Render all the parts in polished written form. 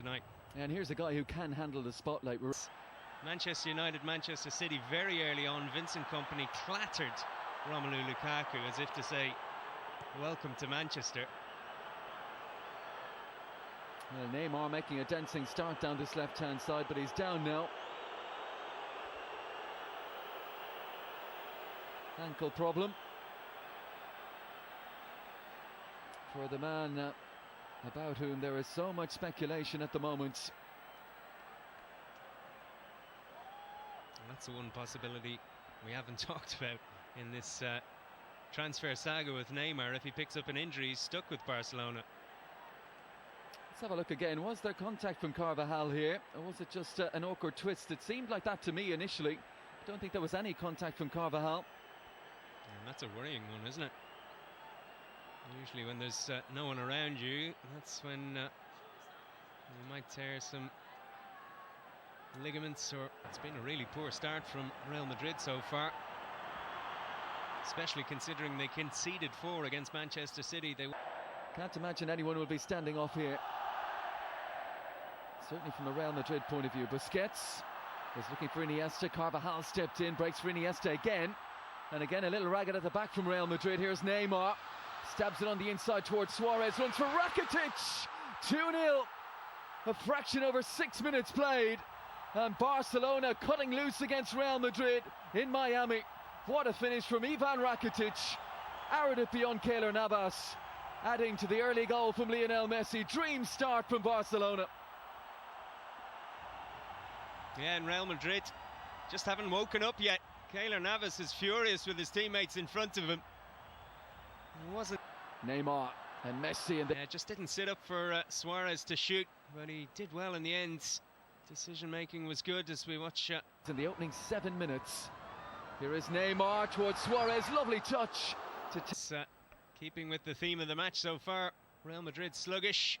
tonight. And here's a guy who can handle the spotlight. Manchester United, Manchester City, very early on, Vincent Kompany clattered Romelu Lukaku as if to say, welcome to Manchester. Well, Neymar making a dancing start down this left-hand side, but he's down now. Ankle problem for the man about whom there is so much speculation at the moment. And that's the one possibility we haven't talked about in this transfer saga with Neymar. If he picks up an injury, he's stuck with Barcelona. Let's have a look again. Was there contact from Carvajal here, or was it just an awkward twist? It seemed like that to me initially. I don't think there was any contact from Carvajal. And that's a worrying one, isn't it? Usually when there's no one around you, that's when you might tear some ligaments. Or it's been a really poor start from Real Madrid so far, especially considering they conceded 4 against Manchester City. They can't imagine anyone will be standing off here, certainly from a Real Madrid point of view. Busquets was looking for Iniesta. Carvajal stepped in, breaks for Iniesta again. And again a little ragged at the back from Real Madrid. Here's Neymar, stabs it on the inside towards Suarez, runs for Rakitic. 2-0, a fraction over 6 minutes played, and Barcelona cutting loose against Real Madrid in Miami. What a finish from Ivan Rakitic, arrowed it beyond Keylor Navas, adding to the early goal from Lionel Messi. Dream start from Barcelona. Yeah, and Real Madrid just haven't woken up yet. Keylor Navas is furious with his teammates in front of him. It wasn't Neymar and Messi, and just didn't sit up for Suarez to shoot, but he did well in the end. Decision making was good as we watch in the opening 7 minutes. Here is Neymar towards Suarez, lovely touch to keeping with the theme of the match so far. Real Madrid sluggish.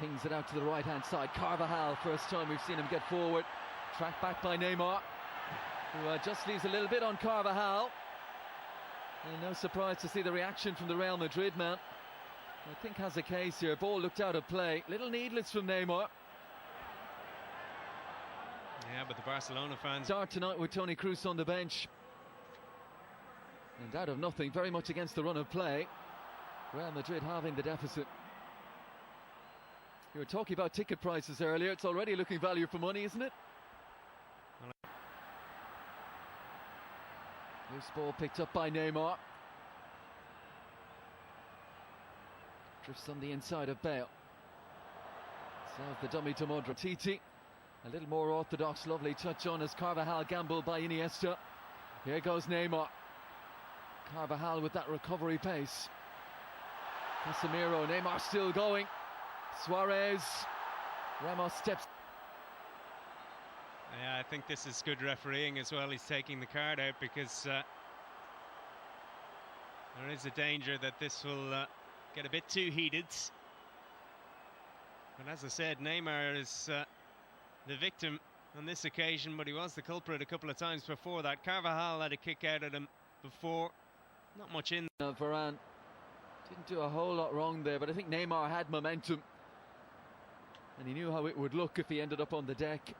Pings it out to the right hand side. Carvajal, first time we've seen him get forward, tracked back by Neymar, who just leaves a little bit on Carvajal. And no surprise to see the reaction from the Real Madrid man. I think has a case here. Ball looked out of play, little needless from Neymar. Yeah, but the Barcelona fans start tonight with Toni Kroos on the bench, and out of nothing, very much against the run of play, Real Madrid halving the deficit. You were talking about ticket prices earlier. It's already looking value for money, isn't it? Loose ball picked up by Neymar. Drifts on the inside of Bale. Serves the dummy to Modric. Titi, a little more orthodox, lovely touch on as Carvajal gambled by Iniesta. Here goes Neymar. Carvajal with that recovery pace. Casemiro, Neymar still going. Suarez, Ramos steps. Yeah, I think this is good refereeing as well. He's taking the card out because there is a danger that this will get a bit too heated. But as I said, Neymar is the victim on this occasion, but he was the culprit a couple of times before that. Carvajal had a kick out at him before, not much in. Varane didn't do a whole lot wrong there, but I think Neymar had momentum, and he knew how it would look if he ended up on the deck.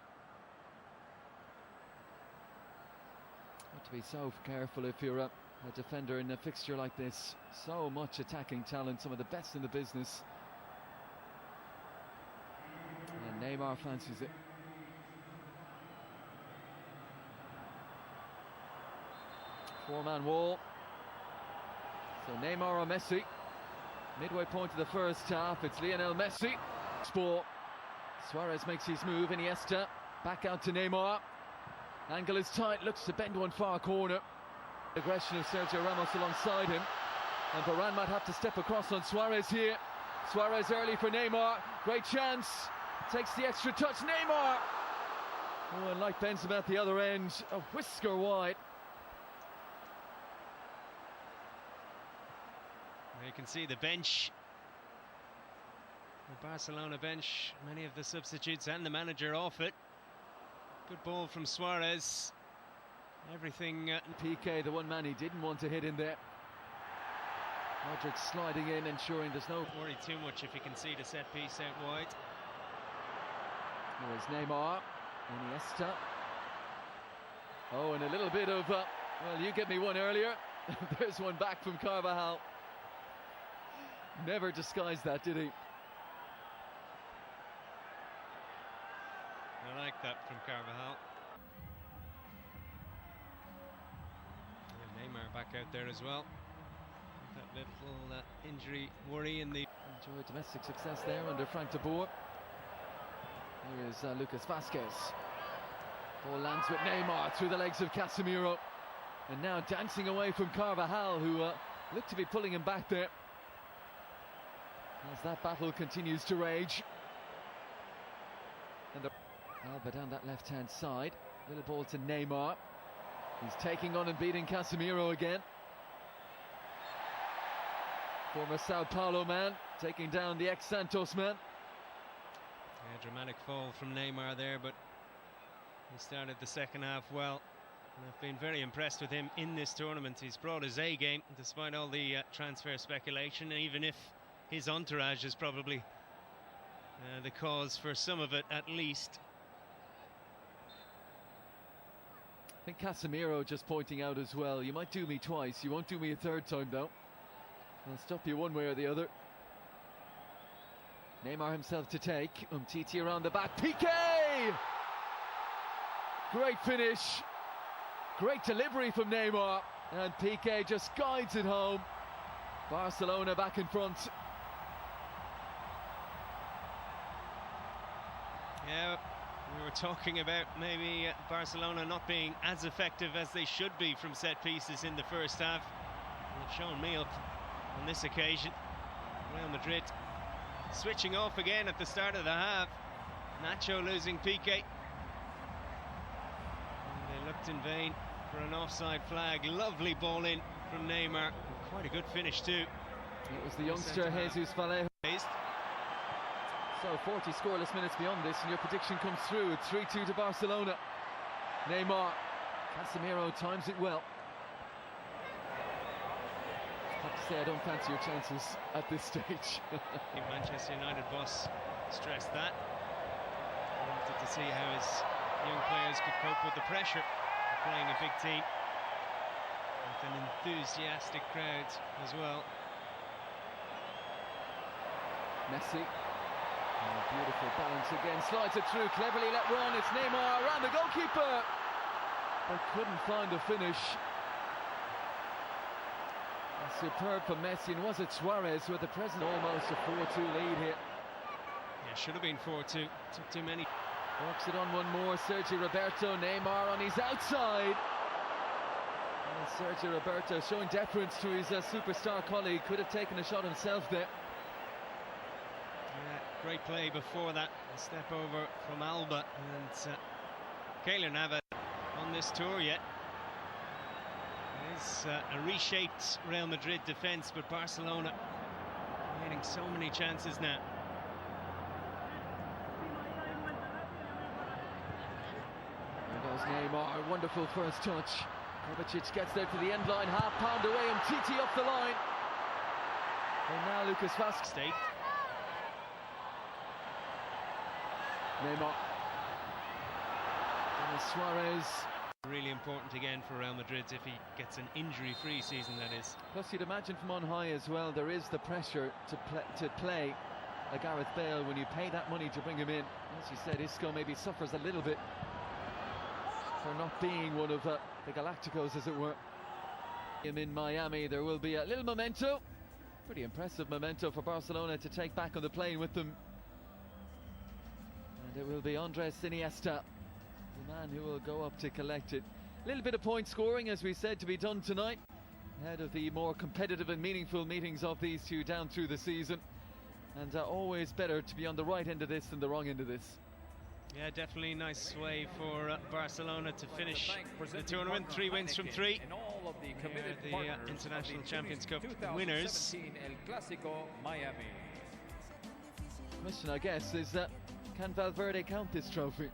Got to be so careful if you're a defender in a fixture like this. So much attacking talent, some of the best in the business. And Neymar fancies it. Four-man wall. So Neymar or Messi. Midway point of the first half, it's Lionel Messi. Ball. Suarez makes his move. Iniesta back out to Neymar. Angle is tight, looks to bend one far corner. Aggression of Sergio Ramos alongside him, and Varane might have to step across on Suarez here. Suarez early for Neymar, great chance, takes the extra touch. Neymar! Oh, and like Benzema at the other end, a whisker wide. You can see the bench, the Barcelona bench, many of the substitutes and the manager off it. Good ball from Suarez. Everything. Piqué, the one man he didn't want to hit in there. Modric sliding in, ensuring there's no... Worry too much if you can see the set piece out wide. Here is Neymar, Iniesta. Oh, and a little bit of, well, you get me one earlier. There's one back from Carvajal. Never disguised that, did he? I like that from Carvajal. And Neymar back out there as well. That little injury worry in the... Enjoy domestic success there under Frank de Boer. Here is Lucas Vazquez. Ball lands with Neymar through the legs of Casemiro. And now dancing away from Carvajal, who looked to be pulling him back there. As that battle continues to rage. And Alba down that left-hand side. Little ball to Neymar. He's taking on and beating Casemiro again. Former Sao Paulo man taking down the ex-Santos man. Yeah, dramatic fall from Neymar there, but he started the second half well. And I've been very impressed with him in this tournament. He's brought his A game despite all the transfer speculation, even if his entourage is probably the cause for some of it at least. I think Casemiro just pointing out as well, you might do me twice, you won't do me a third time though. I'll stop you one way or the other. Neymar himself to take. Umtiti around the back. Piqué! Great finish. Great delivery from Neymar. And Piqué just guides it home. Barcelona back in front. Yeah, we were talking about maybe Barcelona not being as effective as they should be from set pieces in the first half. They've shown me up on this occasion. Real Madrid switching off again at the start of the half. Nacho losing Piqué. And they looked in vain for an offside flag. Lovely ball in from Neymar. Quite a good finish too. It was the youngster Jesus Vallejo. So 40 scoreless minutes beyond this, and your prediction comes through. It's 3-2 to Barcelona. Neymar. Casemiro times it well. I have to say I don't fancy your chances at this stage. Manchester United boss stressed that. He wanted to see how his young players could cope with the pressure of playing a big team with an enthusiastic crowd as well. Messi. Oh, beautiful balance again, slides it through, cleverly let run. It's Neymar around the goalkeeper, but couldn't find a finish. Superb for Messi, and was it Suarez with the present almost a 4-2 lead here? Yeah, should have been 4-2. Took too many. Works it on one more. Sergio Roberto, Neymar on his outside. And Sergio Roberto showing deference to his superstar colleague. Could have taken a shot himself there. Yeah, great play before that. A step over from Alba, and Keylor Navas on this tour yet. It's a reshaped Real Madrid defence, but Barcelona getting so many chances now. There goes Neymar, wonderful first touch. Kovacic gets there to the end line, half pound away, and Titi up the line. And now Lucas Vazquez. Neymar. And Suarez. Really important again for Real Madrid if he gets an injury-free season, that is. Plus you'd imagine from on high as well, there is the pressure to play a Gareth Bale when you pay that money to bring him in. As you said, Isco maybe suffers a little bit for not being one of the Galacticos, as it were. Him in Miami, there will be a little memento, pretty impressive memento for Barcelona to take back on the plane with them. And it will be Andres Iniesta, the man who will go up to collect it. A little bit of point scoring, as we said, to be done tonight, ahead of the more competitive and meaningful meetings of these two down through the season. And always better to be on the right end of this than the wrong end of this. Yeah, definitely nice way for Barcelona to finish the tournament. 3 wins from 3. The International Champions Cup winners. Question, I guess, is can Valverde count this trophy?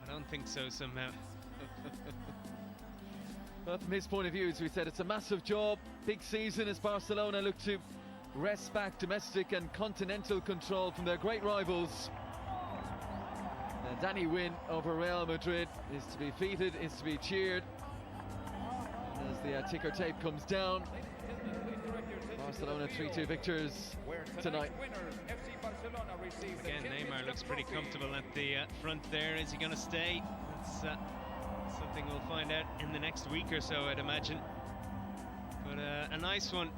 I don't think so somehow. Well, from his point of view, as we said, it's a massive job, big season as Barcelona look to wrest back domestic and continental control from their great rivals. The Danny win over Real Madrid is to be feted, is to be cheered. As the ticker tape comes down, Barcelona 3-2 victors tonight. Again, Neymar looks pretty comfortable at the front there. Is he going to stay? It's something we'll find out in the next week or so, I'd imagine. But a nice one